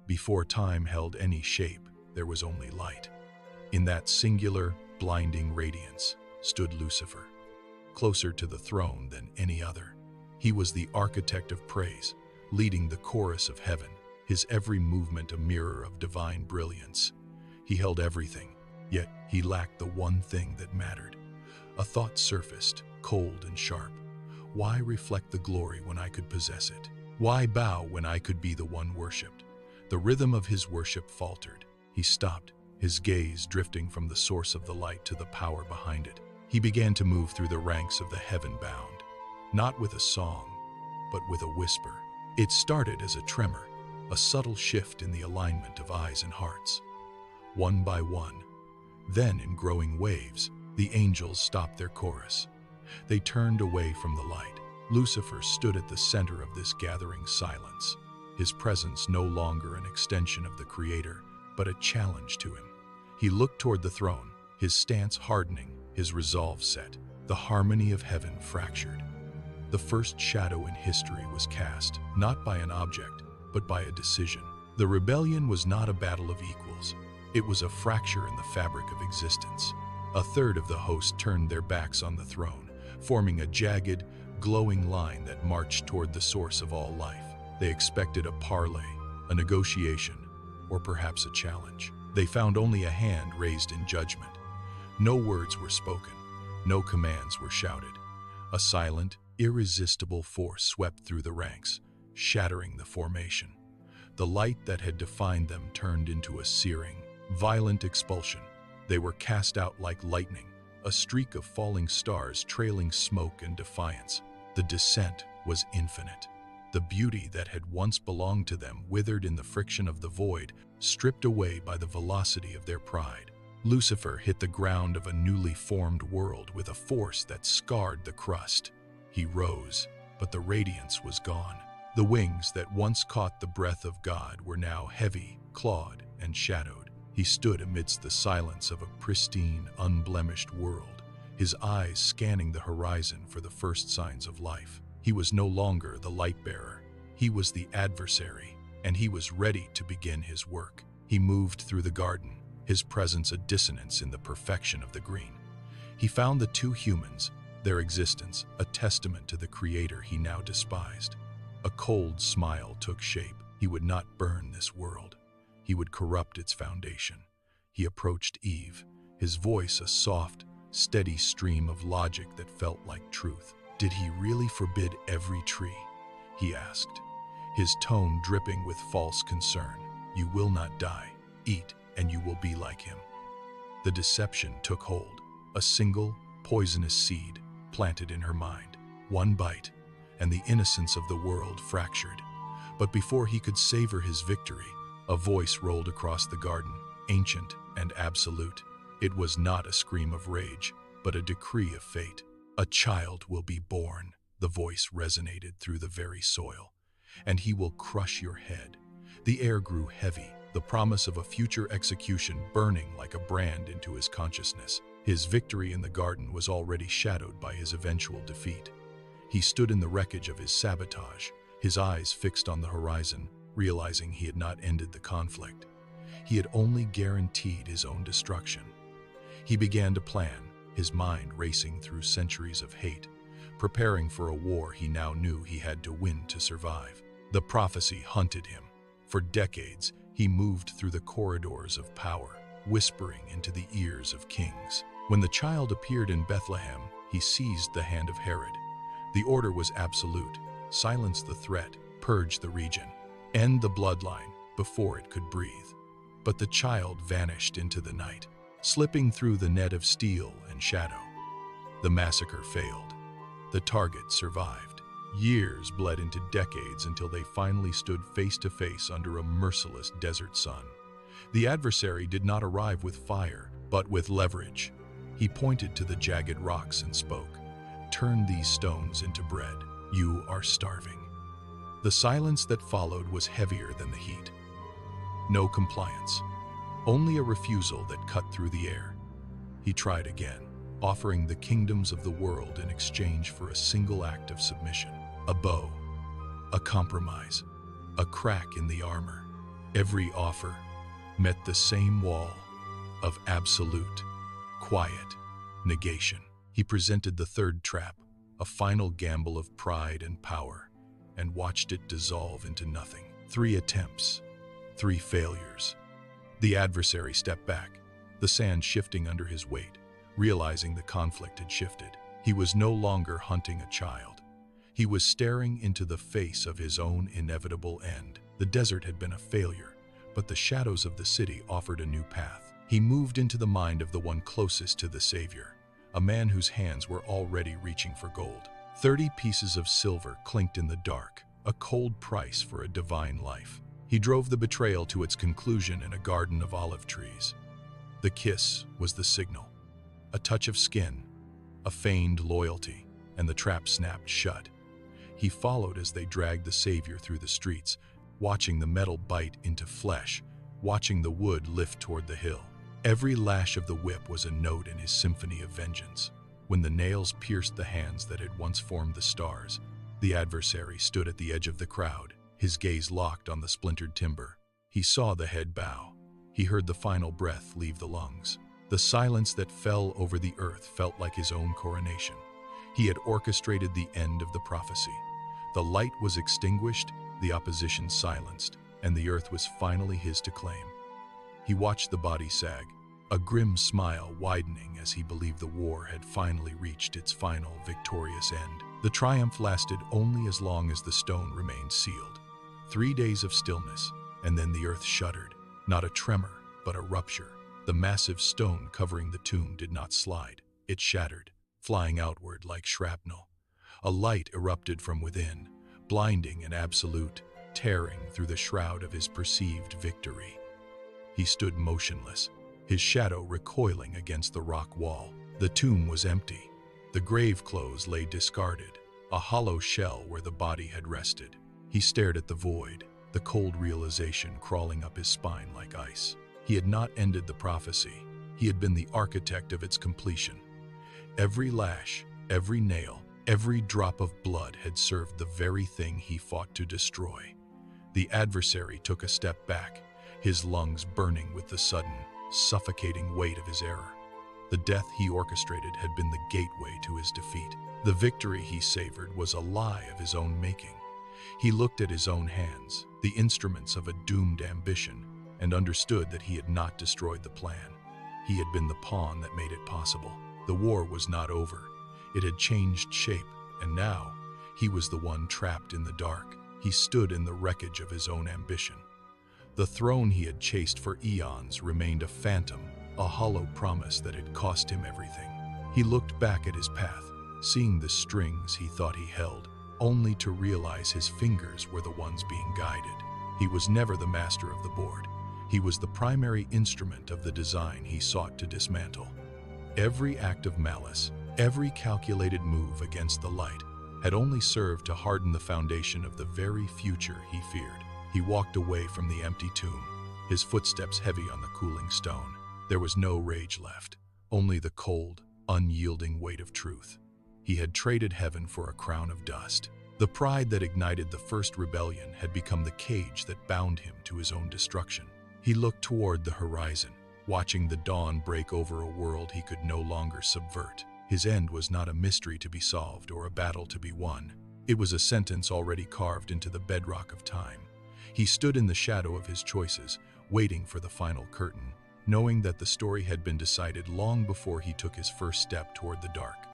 Before time held any shape, there was only light. In that singular, blinding radiance stood Lucifer, closer to the throne than any other. He was the architect of praise, leading the chorus of heaven, his every movement a mirror of divine brilliance. He held everything, yet he lacked the one thing that mattered. A thought surfaced, cold and sharp. Why reflect the glory when I could possess it? Why bow when I could be the one worshipped? The rhythm of his worship faltered. He stopped, his gaze drifting from the source of the light to the power behind it. He began to move through the ranks of the heaven-bound, not with a song, but with a whisper. It started as a tremor, a subtle shift in the alignment of eyes and hearts. One by one, then in growing waves, the angels stopped their chorus. They turned away from the light. Lucifer stood at the center of this gathering silence, his presence no longer an extension of the Creator, but a challenge to him. He looked toward the throne, his stance hardening, his resolve set. The harmony of heaven fractured. The first shadow in history was cast, not by an object, but by a decision. The rebellion was not a battle of equals. It was a fracture in the fabric of existence. A third of the host turned their backs on the throne, forming a jagged, glowing line that marched toward the source of all life. They expected a parley, a negotiation, or perhaps a challenge. They found only a hand raised in judgment. No words were spoken, no commands were shouted. A silent, irresistible force swept through the ranks, shattering the formation. The light that had defined them turned into a searing, violent expulsion. They were cast out like lightning, a streak of falling stars trailing smoke and defiance. The descent was infinite. The beauty that had once belonged to them withered in the friction of the void, stripped away by the velocity of their pride. Lucifer hit the ground of a newly formed world with a force that scarred the crust. He rose, but the radiance was gone. The wings that once caught the breath of God were now heavy, clawed, and shadowed. He stood amidst the silence of a pristine, unblemished world, his eyes scanning the horizon for the first signs of life. He was no longer the light-bearer. He was the adversary, and he was ready to begin his work. He moved through the garden, his presence a dissonance in the perfection of the green. He found the two humans, their existence a testament to the Creator he now despised. A cold smile took shape. He would not burn this world. He would corrupt its foundation. He approached Eve, his voice a soft, steady stream of logic that felt like truth. Did he really forbid every tree? He asked, his tone dripping with false concern. You will not die. Eat, and you will be like him. The deception took hold, a single, poisonous seed planted in her mind. One bite, and the innocence of the world fractured. But before he could savor his victory, a voice rolled across the garden, ancient and absolute. It was not a scream of rage, but a decree of fate. A child will be born, the voice resonated through the very soil, and he will crush your head. The air grew heavy, the promise of a future execution burning like a brand into his consciousness. His victory in the garden was already shadowed by his eventual defeat. He stood in the wreckage of his sabotage, his eyes fixed on the horizon, realizing he had not ended the conflict. He had only guaranteed his own destruction. He began to plan, his mind racing through centuries of hate, preparing for a war he now knew he had to win to survive. The prophecy hunted him. For decades, he moved through the corridors of power, whispering into the ears of kings. When the child appeared in Bethlehem, he seized the hand of Herod. The order was absolute: silence the threat, purge the region, end the bloodline before it could breathe. But the child vanished into the night, slipping through the net of steel and shadow. The massacre failed. The target survived. Years bled into decades until they finally stood face to face under a merciless desert sun. The adversary did not arrive with fire, but with leverage. He pointed to the jagged rocks and spoke, "Turn these stones into bread. You are starving." The silence that followed was heavier than the heat. No compliance, only a refusal that cut through the air. He tried again, offering the kingdoms of the world in exchange for a single act of submission. A bow, a compromise, a crack in the armor. Every offer met the same wall of absolute, quiet negation. He presented the third trap, a final gamble of pride and power, and watched it dissolve into nothing. 3 attempts, 3 failures. The adversary stepped back, the sand shifting under his weight, realizing the conflict had shifted. He was no longer hunting a child. He was staring into the face of his own inevitable end. The desert had been a failure, but the shadows of the city offered a new path. He moved into the mind of the one closest to the Savior, a man whose hands were already reaching for gold. 30 pieces of silver clinked in the dark, a cold price for a divine life. He drove the betrayal to its conclusion in a garden of olive trees. The kiss was the signal. A touch of skin, a feigned loyalty, and the trap snapped shut. He followed as they dragged the Savior through the streets, watching the metal bite into flesh, watching the wood lift toward the hill. Every lash of the whip was a note in his symphony of vengeance. When the nails pierced the hands that had once formed the stars, the adversary stood at the edge of the crowd, his gaze locked on the splintered timber. He saw the head bow. He heard the final breath leave the lungs. The silence that fell over the earth felt like his own coronation. He had orchestrated the end of the prophecy. The light was extinguished, the opposition silenced, and the earth was finally his to claim. He watched the body sag, a grim smile widening as he believed the war had finally reached its final victorious end. The triumph lasted only as long as the stone remained sealed. 3 days of stillness, and then the earth shuddered. Not a tremor, but a rupture. The massive stone covering the tomb did not slide. It shattered, flying outward like shrapnel. A light erupted from within, blinding and absolute, tearing through the shroud of his perceived victory. He stood motionless, his shadow recoiling against the rock wall. The tomb was empty. The grave clothes lay discarded, a hollow shell where the body had rested. He stared at the void, the cold realization crawling up his spine like ice. He had not ended the prophecy. He had been the architect of its completion. Every lash, every nail, every drop of blood had served the very thing he fought to destroy. The adversary took a step back, his lungs burning with the sudden, suffocating weight of his error. The death he orchestrated had been the gateway to his defeat. The victory he savored was a lie of his own making. He looked at his own hands, the instruments of a doomed ambition, and understood that he had not destroyed the plan. He had been the pawn that made it possible. The war was not over. It had changed shape, and now he was the one trapped in the dark. He stood in the wreckage of his own ambition. The throne he had chased for eons remained a phantom, a hollow promise that had cost him everything. He looked back at his path, seeing the strings he thought he held, only to realize his fingers were the ones being guided. He was never the master of the board. He was the primary instrument of the design he sought to dismantle. Every act of malice, every calculated move against the light, had only served to harden the foundation of the very future he feared. He walked away from the empty tomb, his footsteps heavy on the cooling stone. There was no rage left, only the cold, unyielding weight of truth. He had traded heaven for a crown of dust. The pride that ignited the first rebellion had become the cage that bound him to his own destruction. He looked toward the horizon, watching the dawn break over a world he could no longer subvert. His end was not a mystery to be solved or a battle to be won. It was a sentence already carved into the bedrock of time. He stood in the shadow of his choices, waiting for the final curtain, knowing that the story had been decided long before he took his first step toward the dark.